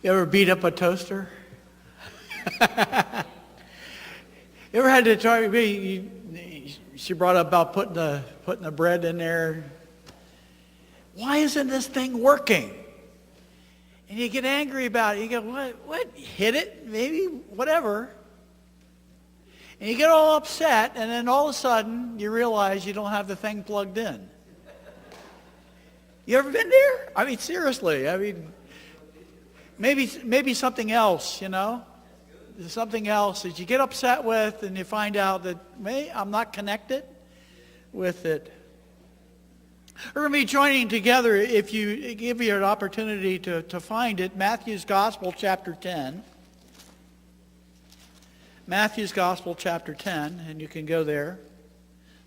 You ever beat up a toaster? You ever had to try? She brought up about putting the bread in there. Why isn't this thing working? And you get angry about it. You go, what? Hit it? Maybe, whatever. And you get all upset, and then all of a sudden, you realize you don't have the thing plugged in. You ever been there? I mean, seriously. I mean, maybe something else, something else that you get upset with, and you find out that, I'm not connected with it. We're going to be joining together, if you give you an opportunity to find it, Matthew's Gospel, chapter 10. Matthew's Gospel, chapter 10, and you can go there.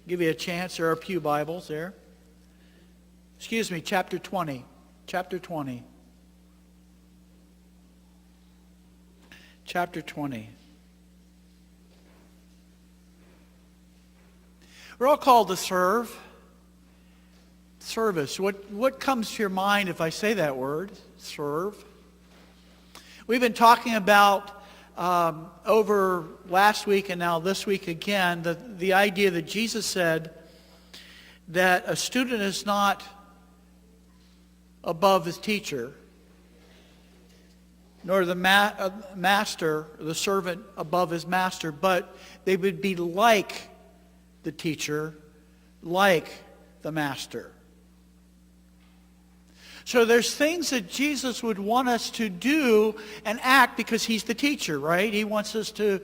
Give you a chance. There are pew Bibles there. Excuse me, chapter 20. Chapter 20. Chapter 20. We're all called to serve. Service. What comes to your mind if I say that word? Serve. We've been talking about over last week and now this week again, the idea that Jesus said that a student is not above his teacher, nor the master, the servant above his master, but they would be like the teacher, like the master. So there's things that Jesus would want us to do and act because he's the teacher, right? He wants us to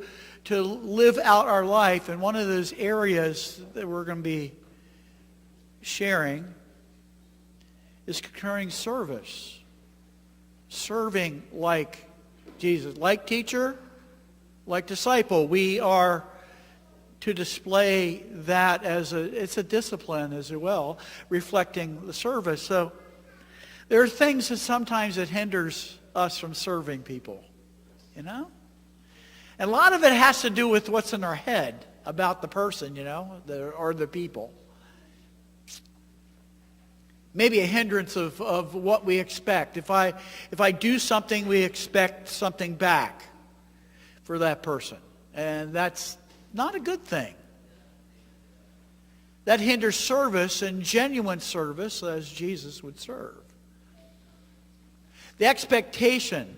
live out our life. And one of those areas that we're going to be sharing is concerning service. Serving like Jesus. Like teacher, like disciple. We are to display that it's a discipline as well, reflecting the service. So there are things that sometimes it hinders us from serving people, And a lot of it has to do with what's in our head about the person, or the people. Maybe a hindrance of what we expect. If I do something, we expect something back for that person. And that's not a good thing. That hinders service and genuine service as Jesus would serve. The expectation.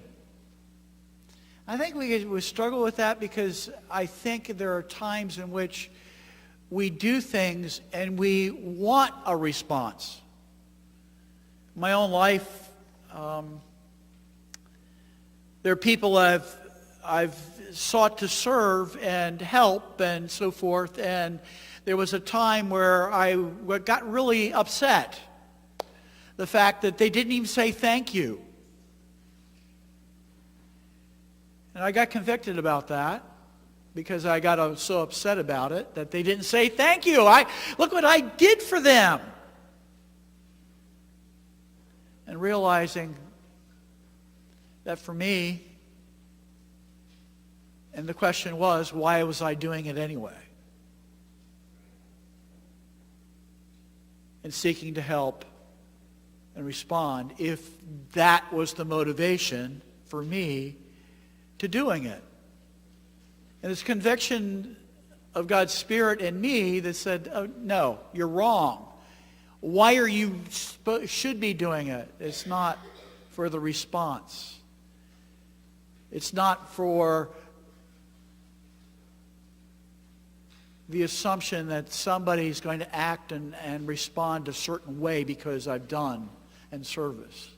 I think we struggle with that because I think there are times in which we do things and we want a response. In my own life, there are people I've sought to serve and help and so forth, and there was a time where I got really upset. The fact that they didn't even say thank you. And I got convicted about that because I got so upset about it that they didn't say thank you. Look what I did for them. And realizing that for me, and the question was, why was I doing it anyway? And seeking to help and respond if that was the motivation for me to doing it. And it's conviction of God's Spirit in me that said, oh, no, you're wrong. Why are you should be doing it? It's not for the response. It's not for the assumption that somebody's going to act and respond a certain way because I've done in service.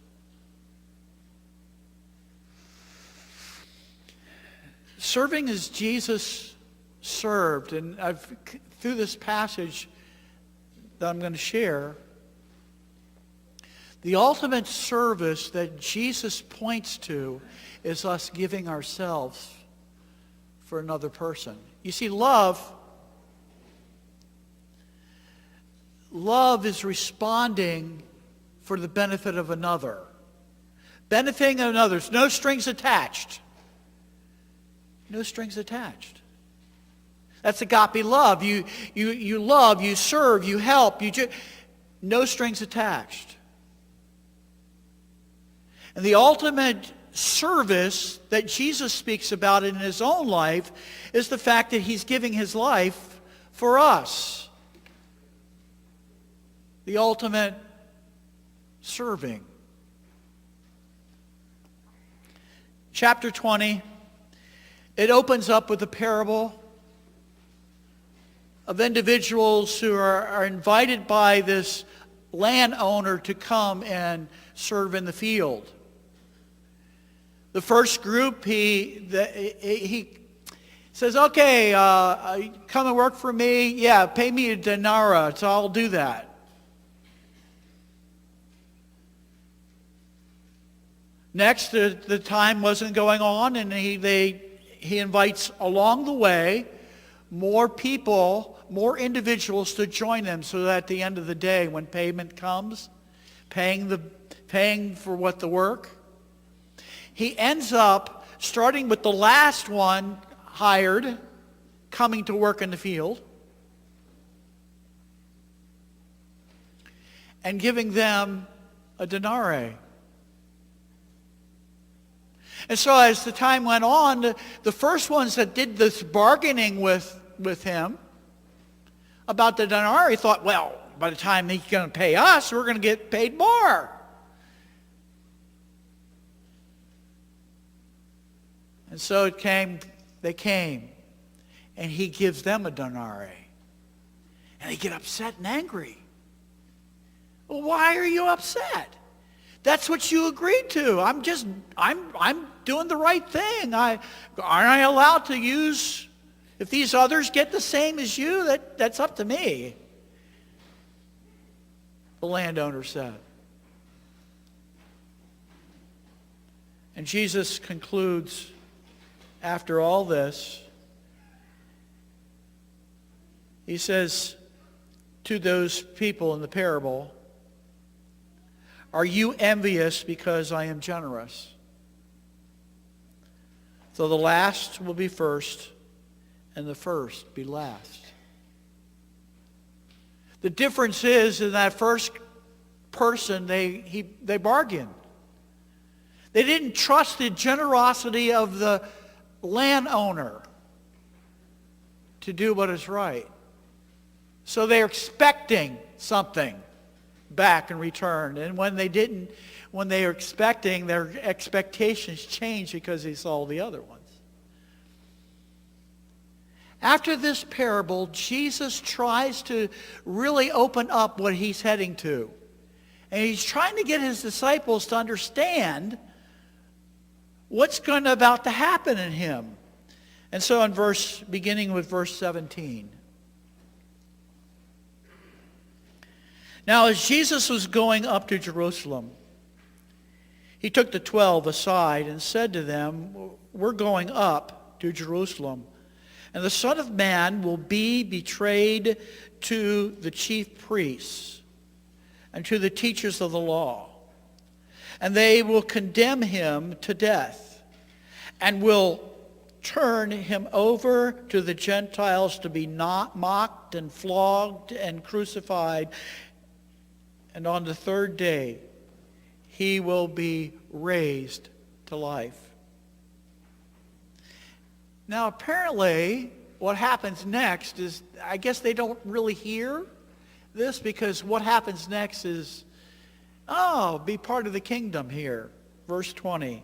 Serving as Jesus served, and through this passage that I'm going to share, the ultimate service that Jesus points to is us giving ourselves for another person. You see, love is responding for the benefit of another. Benefiting of others, no strings attached. No strings attached. That's agape love. You love, you serve, you help, no strings attached. And the ultimate service that Jesus speaks about in his own life is the fact that he's giving his life for us. The ultimate serving. Chapter 20, it opens up with a parable of individuals who are invited by this landowner to come and serve in the field. The first group, he says, okay, come and work for me. Yeah, pay me a denarius, so I'll do that. Next, the time wasn't going on, and he invites along the way more people, more individuals to join them, so that at the end of the day, when payment comes, paying for what the work, he ends up starting with the last one hired, coming to work in the field, and giving them a denarius. And so as the time went on, the first ones that did this bargaining with him about the denarius thought, well, by the time he's going to pay us, we're going to get paid more. And so they came, and he gives them a denarius. And they get upset and angry. Well, why are you upset? That's what you agreed to. I'm doing the right thing. Aren't I allowed to use, if these others get the same as you, that's up to me. The landowner said. And Jesus concludes, after all this, he says to those people in the parable, are you envious because I am generous? So the last will be first, and the first be last. The difference is, in that first person, they bargained. They didn't trust the generosity of the landowner to do what is right. So they're expecting something back in return. And when they are expecting, their expectations change because they saw the other ones. After this parable, Jesus tries to really open up what he's heading to. And he's trying to get his disciples to understand what's about to happen in him. And so beginning with verse 17. Now, as Jesus was going up to Jerusalem, he took the 12 aside and said to them, we're going up to Jerusalem, and the Son of Man will be betrayed to the chief priests and to the teachers of the law, and they will condemn him to death and will turn him over to the Gentiles to be mocked and flogged and crucified. And on the third day, he will be raised to life. Now, apparently, what happens next is, I guess they don't really hear this, because what happens next is, be part of the kingdom here. Verse 20.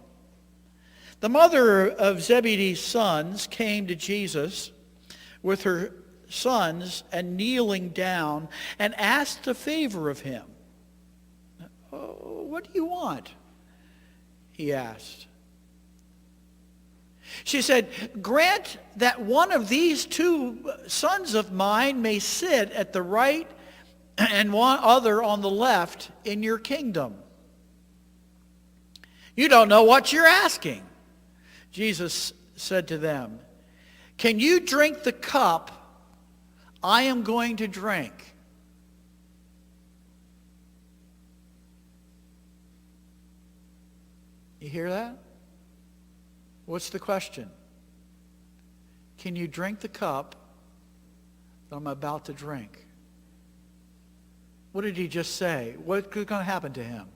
The mother of Zebedee's sons came to Jesus with her sons, and kneeling down, and asked a favor of him. What do you want? He asked. She said, grant that one of these two sons of mine may sit at the right and one other on the left in your kingdom. You don't know what you're asking. Jesus said to them, can you drink the cup I am going to drink? You hear that? What's the question? Can you drink the cup that I'm about to drink? What did he just say? What's going to happen to him?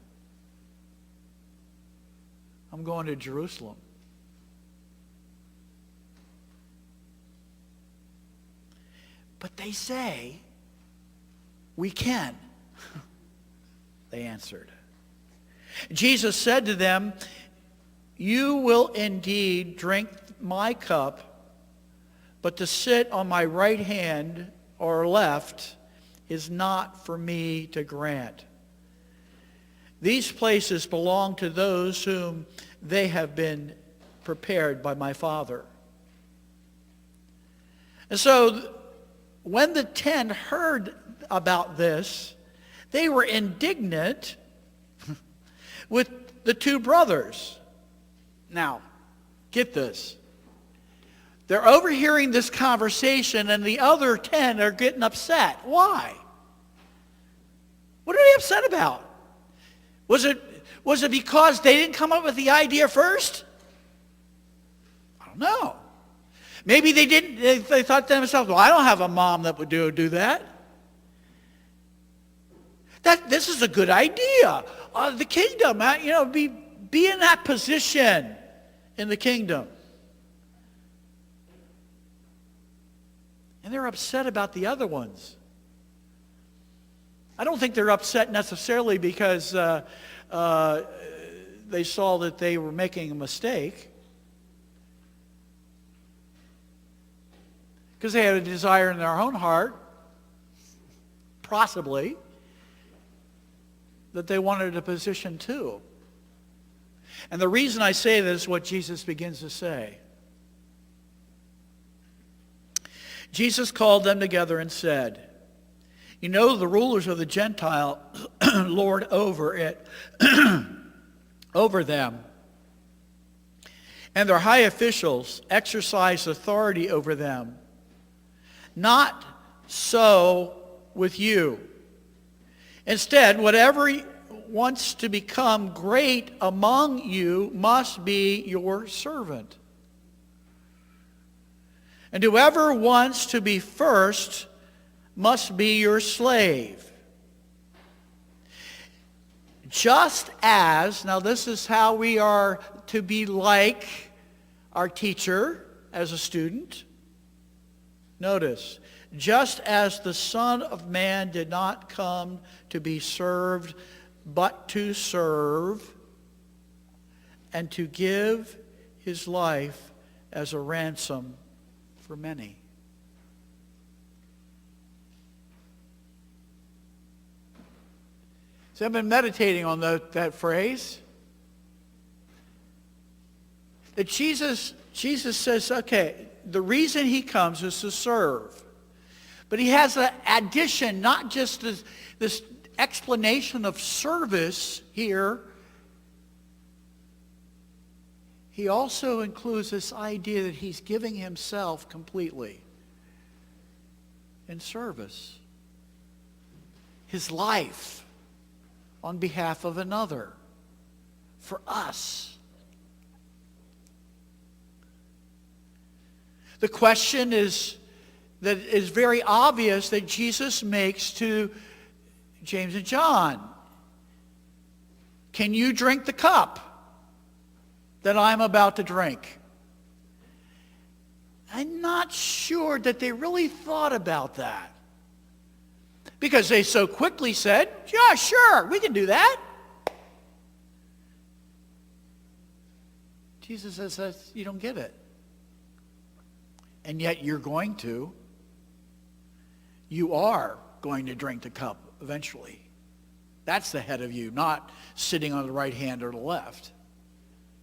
I'm going to Jerusalem. But they say, we can. They answered. Jesus said to them, you will indeed drink my cup, but to sit on my right hand or left is not for me to grant. These places belong to those whom they have been prepared by my Father. And so when the 10 heard about this, they were indignant with the two brothers. Now, get this. They're overhearing this conversation, and the other 10 are getting upset. Why? What are they upset about? Was it because they didn't come up with the idea first? I don't know. Maybe they didn't. They thought to themselves, well, I don't have a mom that would do that. This is a good idea. The kingdom, be in that position in the kingdom. And they're upset about the other ones. I don't think they're upset necessarily because they saw that they were making a mistake. Because they had a desire in their own heart, possibly, that they wanted a position too. And the reason I say this is what Jesus begins to say. Jesus called them together and said, you know the rulers of the Gentile lord over it, over them. And their high officials exercise authority over them. Not so with you. Instead, whatever wants to become great among you must be your servant. And whoever wants to be first must be your slave. Just as, now this is how we are to be like our teacher as a student. Notice, just as the Son of Man did not come to be served, but to serve, and to give his life as a ransom for many. So I've been meditating on that phrase. That Jesus says, okay, the reason he comes is to serve. But he has an addition, not just this explanation of service here. He also includes this idea that he's giving himself completely in service. His life on behalf of another, for us. The question is very obvious that Jesus makes to James and John. Can you drink the cup that I'm about to drink? I'm not sure that they really thought about that. Because they so quickly said, yeah, sure, we can do that. Jesus says, you don't get it. And yet you're going to. You are going to drink the cup eventually. That's the head of you, not sitting on the right hand or the left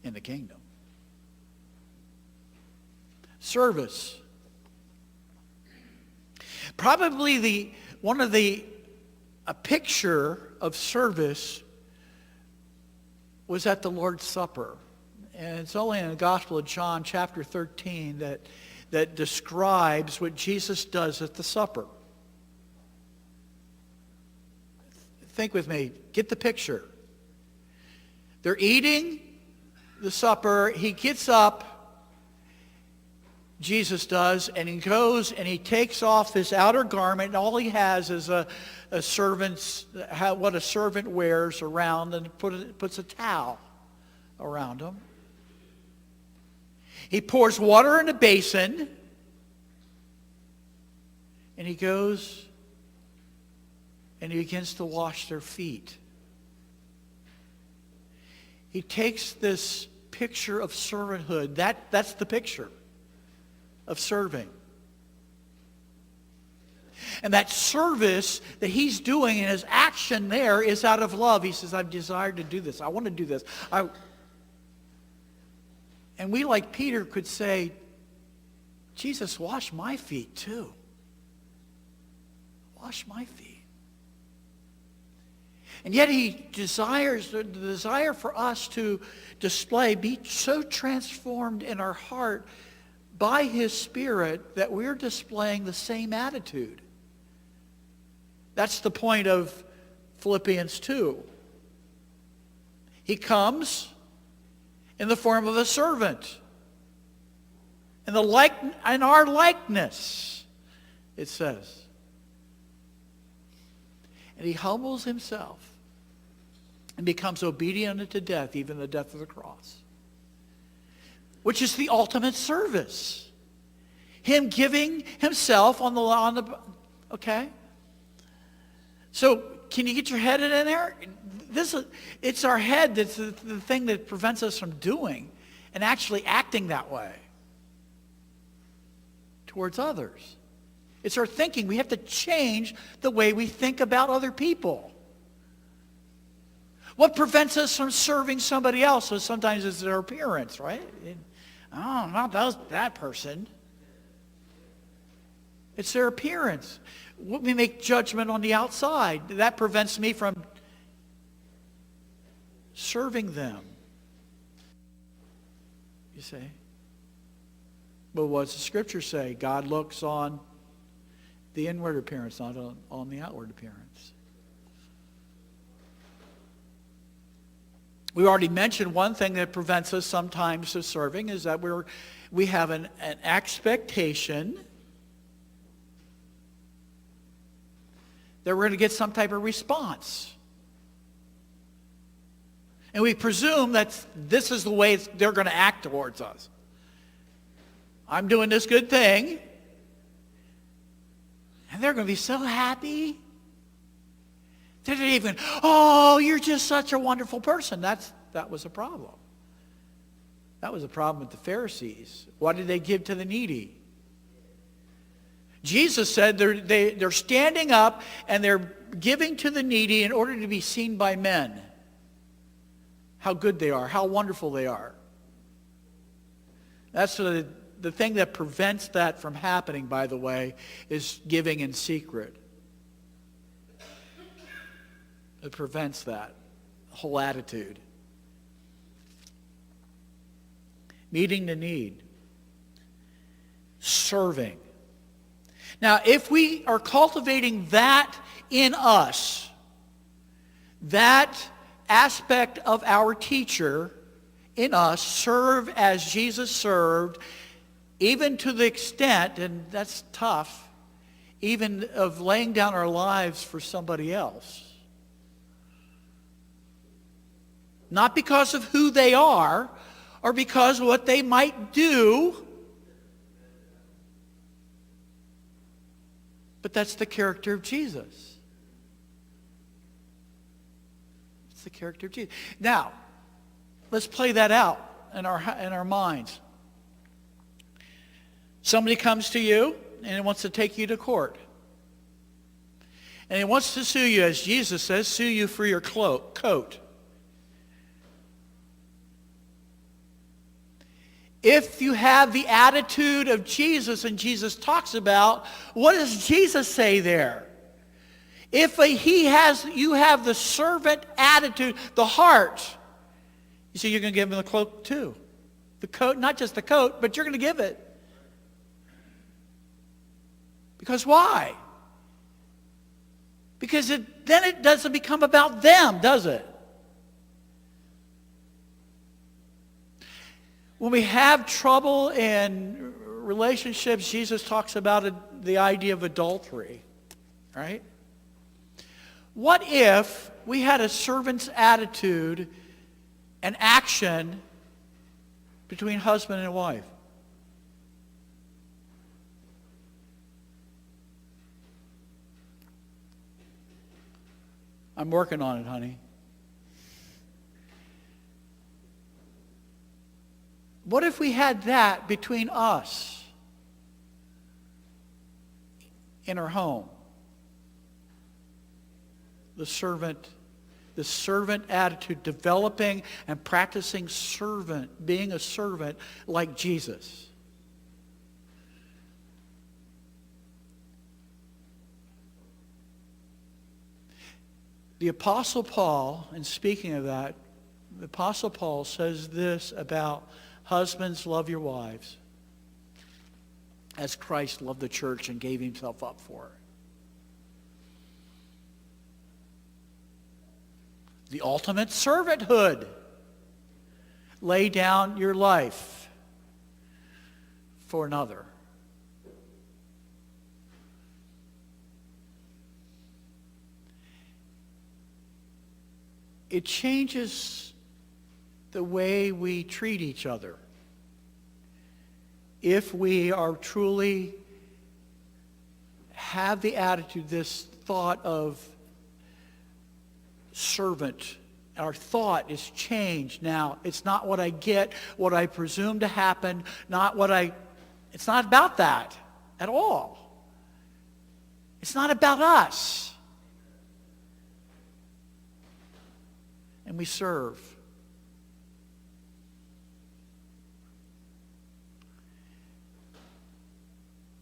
in the kingdom. Service. Probably a picture of service was at the Lord's Supper. And it's only in the Gospel of John chapter 13 that describes what Jesus does at the supper. Think with me. Get the picture. They're eating the supper. He gets up, Jesus does, and he goes and he takes off this outer garment, and all he has is what a servant wears around, and puts a towel around him. He pours water in a basin, and he goes and he begins to wash their feet. He takes this picture of servanthood. That's the picture of serving. And that service that he's doing and his action there is out of love. He says, I've desired to do this. I want to do this. And we, like Peter, could say, Jesus, wash my feet too. Wash my feet. And yet he desires, the desire for us to display, be so transformed in our heart by his Spirit that we're displaying the same attitude. That's the point of Philippians 2. He comes in the form of a servant, in our likeness, it says. And he humbles himself and becomes obedient unto death, even the death of the cross, which is the ultimate service. Him giving himself on the okay? So can you get your head in there? It's our head that's the thing that prevents us from doing and actually acting that way towards others. It's our thinking. We have to change the way we think about other people. What prevents us from serving somebody else? So sometimes it's their appearance, right? Oh, not that person. It's their appearance. We make judgment on the outside. That prevents me from serving them. You see? But what does the Scripture say? God looks on the inward appearance, not on the outward appearance. We already mentioned one thing that prevents us sometimes of serving is that we have an expectation that we're going to get some type of response. And we presume that this is the way they're going to act towards us. I'm doing this good thing, and they're going to be so happy. They're not even, oh, you're just such a wonderful person. That was a problem. That was a problem with the Pharisees. What did they give to the needy? Jesus said they're standing up and they're giving to the needy in order to be seen by men. How good they are, how wonderful they are. That's the thing that prevents that from happening, by the way, is giving in secret. It prevents that whole attitude. Meeting the need. Serving. Now, if we are cultivating that in us, that aspect of our teacher in us, serve as Jesus served, even to the extent, and that's tough, even of laying down our lives for somebody else. Not because of who they are or because of what they might do, but that's the character of Jesus. It's the character of Jesus. Now, let's play that out in our minds. Somebody comes to you and wants to take you to court. And he wants to sue you, as Jesus says, sue you for your coat. If you have the attitude of Jesus, and Jesus talks about, what does Jesus say there? If you have the servant attitude, the heart, you see, you're going to give him the cloak too. The coat, not just the coat, but you're going to give it. Because why? Because then it doesn't become about them, does it? When we have trouble in relationships, Jesus talks about the idea of adultery, right? What if we had a servant's attitude an action between husband and wife. I'm working on it, honey. What if we had that between us in our home? The servant attitude, developing and practicing being a servant like Jesus. The Apostle Paul, in speaking of that, the Apostle Paul says this about husbands, love your wives as Christ loved the church and gave himself up for her. The ultimate servanthood. Lay down your life for another. It changes the way we treat each other. If we are truly have the attitude, this thought of servant, our thought is changed now. It's not what I get, what I presume to happen, it's not about that at all. It's not about us. And we serve.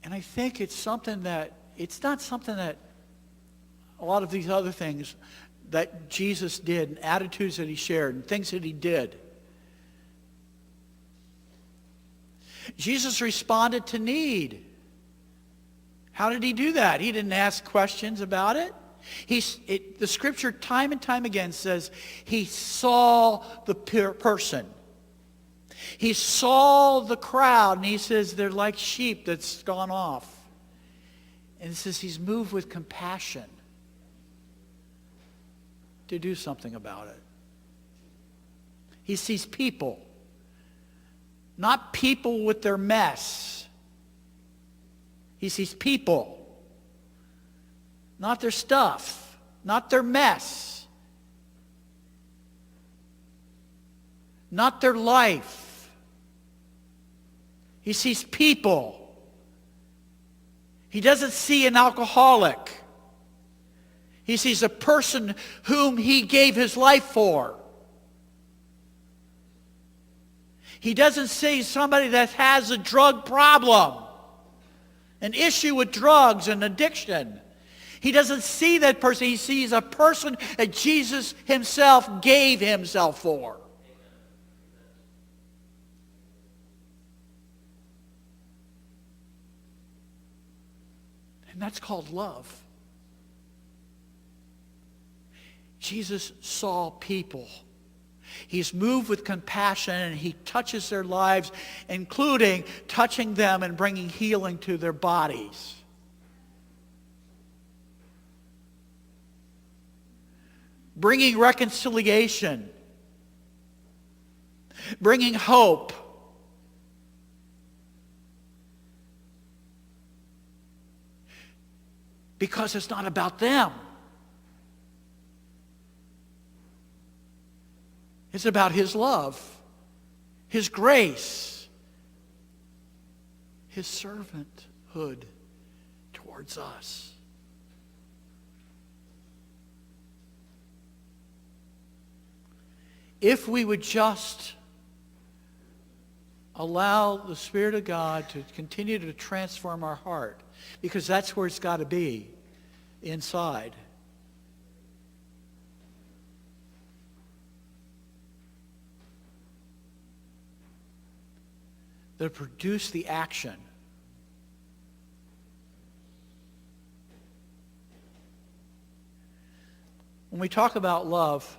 And I think it's not something that a lot of these other things that Jesus did, and attitudes that he shared, and things that he did. Jesus responded to need. How did he do that? He didn't ask questions about it. The scripture time and time again says he saw the person. He saw the crowd, and he says they're like sheep that's gone off. And it says he's moved with compassion to do something about it. He sees people, not people with their mess. He sees people, not their stuff, not their mess, not their life. He sees people. He doesn't see an alcoholic. He sees a person whom he gave his life for. He doesn't see somebody that has a drug problem, an issue with drugs and addiction. He doesn't see that person. He sees a person that Jesus himself gave himself for. And that's called love. Jesus saw people. He's moved with compassion, and he touches their lives, including touching them and bringing healing to their bodies. Bringing reconciliation. Bringing hope. Because it's not about them. It's about his love, his grace, his servanthood towards us. If we would just allow the Spirit of God to continue to transform our heart, because that's where it's got to be, inside. That produce the action. When we talk about love,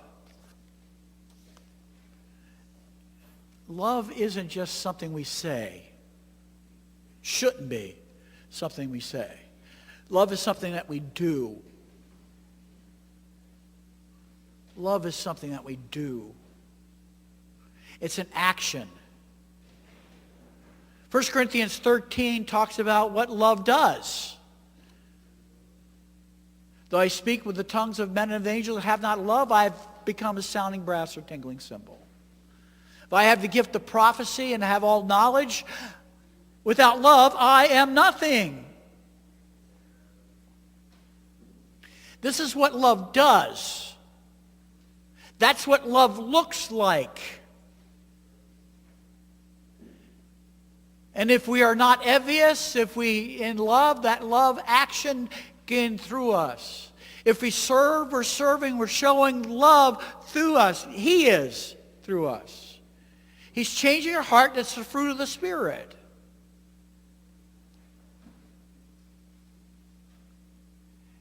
love isn't just something we say. Shouldn't be something we say. Love is something that we do. Love is something that we do. It's an action. 1 Corinthians 13 talks about what love does. Though I speak with the tongues of men and of angels and have not love, I have become a sounding brass or tingling cymbal. If I have the gift of prophecy and have all knowledge, without love I am nothing. This is what love does. That's what love looks like. And if we are not envious, if we in love, that love action can through us. If we serve, we're serving, we're showing love through us. He is through us. He's changing our heart. That's the fruit of the Spirit.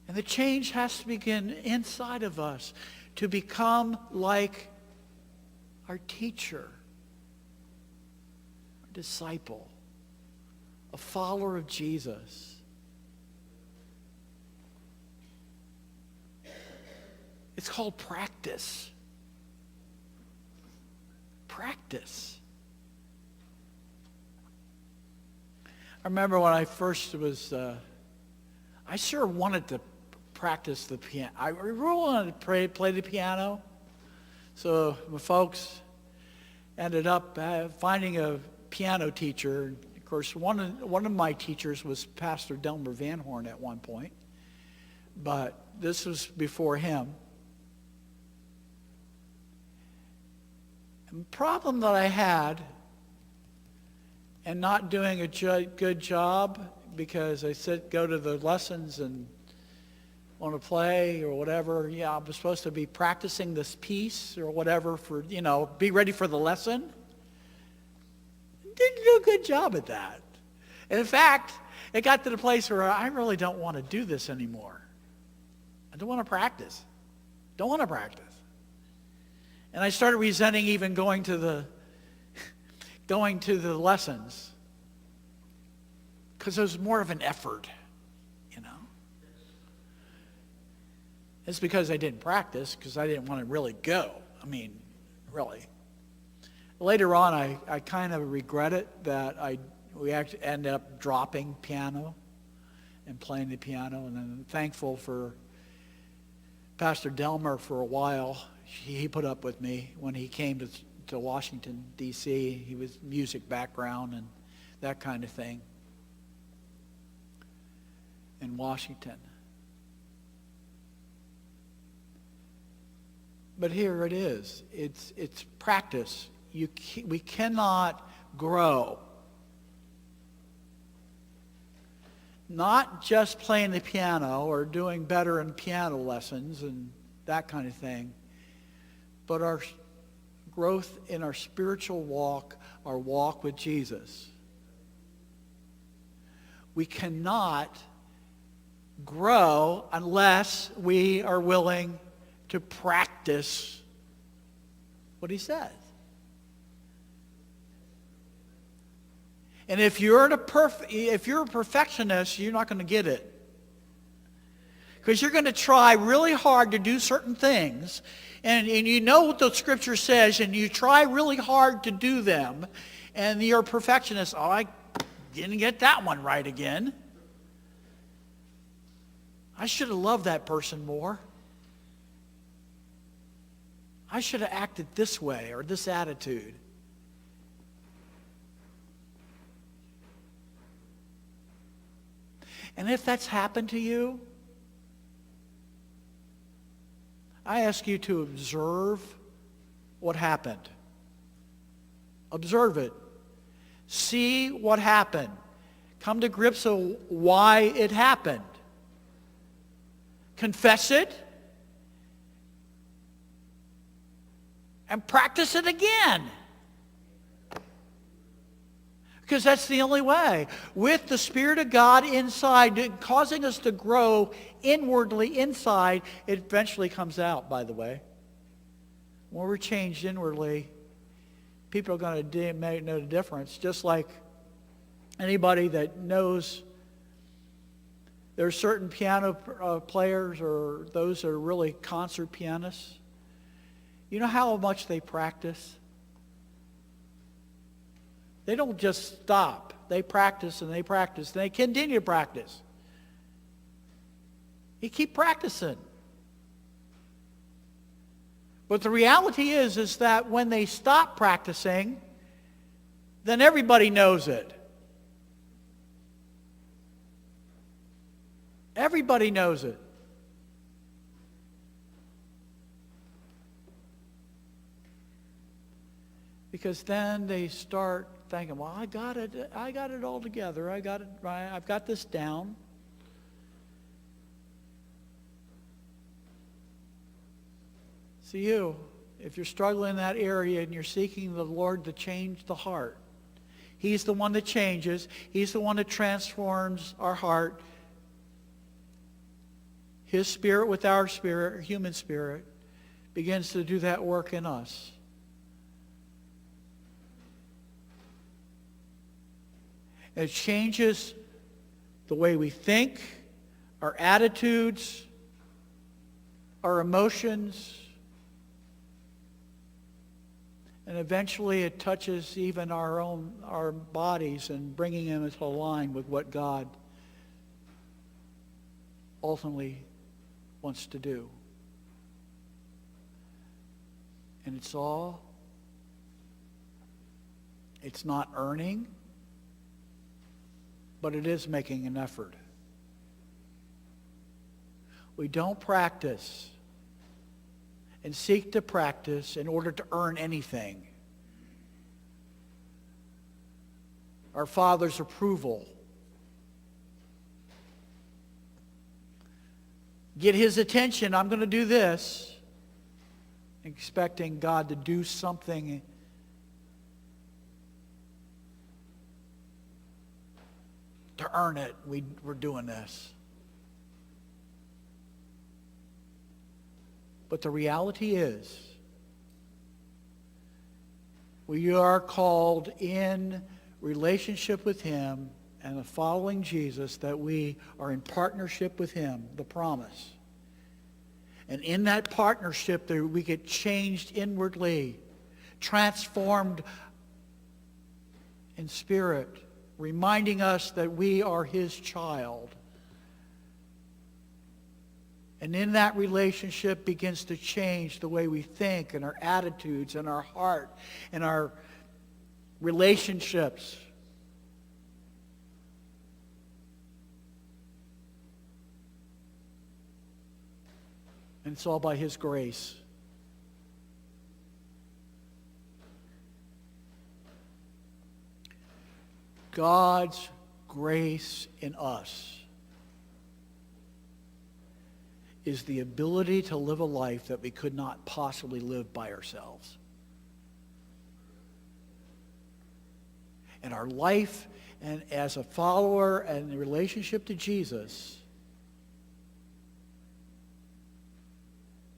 And the change has to begin inside of us to become like our teacher, our disciple, a follower of Jesus. It's called practice. Practice. I remember when I first was, I sure wanted to practice the piano. I really wanted to play the piano. So my folks ended up finding a piano teacher. Of course, one of my teachers was Pastor Delmer Van Horn at one point. But this was before him. And the problem that I had and not doing a good job because I said go to the lessons and want to play or whatever. Yeah, I was supposed to be practicing this piece or whatever for, be ready for the lesson. Didn't do a good job at that. And in fact, it got to the place where I really don't want to do this anymore. I don't want to practice. Don't want to practice. And I started resenting even going to the lessons because it was more of an effort, It's because I didn't practice because I didn't want to really go. I mean, really. Later on, I kind of regret it that we actually ended up dropping piano and playing the piano, and I'm thankful for Pastor Delmer for a while. He put up with me when he came to Washington, D.C. He was music background and that kind of thing in Washington. But here it is. It's practice. We cannot grow. Not just playing the piano or doing better in piano lessons and that kind of thing, but our growth in our spiritual walk, our walk with Jesus. We cannot grow unless we are willing to practice what he says. And if you're a perfectionist, you're not going to get it. Because you're going to try really hard to do certain things, and you know what the scripture says, and you try really hard to do them, and you're a perfectionist. Oh, I didn't get that one right again. I should have loved that person more. I should have acted this way or this attitude. And if that's happened to you, I ask you to observe what happened. Observe it. See what happened. Come to grips with why it happened. Confess it. And practice it again. Because that's the only way. With the Spirit of God inside, causing us to grow inwardly inside, it eventually comes out, by the way. When we're changed inwardly, people are going to know the difference. Just like anybody that knows there are certain piano players or those that are really concert pianists. You know how much they practice? They don't just stop. They practice and they practice. And they continue to practice. You keep practicing. But the reality is that when they stop practicing, then everybody knows it. Everybody knows it. Because then they start thinking, well, I got it all together. I've got this down. So if you're struggling in that area and you're seeking the Lord to change the heart, He's the one that changes. He's the one that transforms our heart. His spirit with our spirit, our human spirit, begins to do that work in us. It changes the way we think, our attitudes, our emotions, and eventually it touches even our bodies and bringing them into line with what God ultimately wants to do. And it's not earning, but it is making an effort. We don't practice and seek to practice in order to earn anything. Our Father's approval. Get His attention, I'm going to do this, expecting God to do something to earn it. We're doing this. But the reality is, we are called in relationship with Him and following Jesus, that we are in partnership with Him, the promise. And in that partnership, that we get changed inwardly, transformed in spirit, reminding us that we are His child. And in that relationship begins to change the way we think and our attitudes and our heart and our relationships. And it's all by His grace. God's grace in us is the ability to live a life that we could not possibly live by ourselves. And our life, and as a follower and in relationship to Jesus,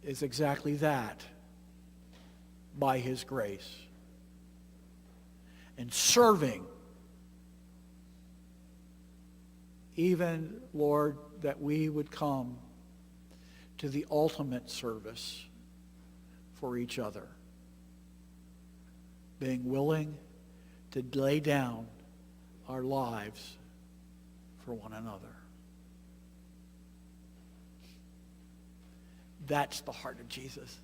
is exactly that, by His grace. And serving, even, Lord, that we would come to the ultimate service for each other. Being willing to lay down our lives for one another. That's the heart of Jesus.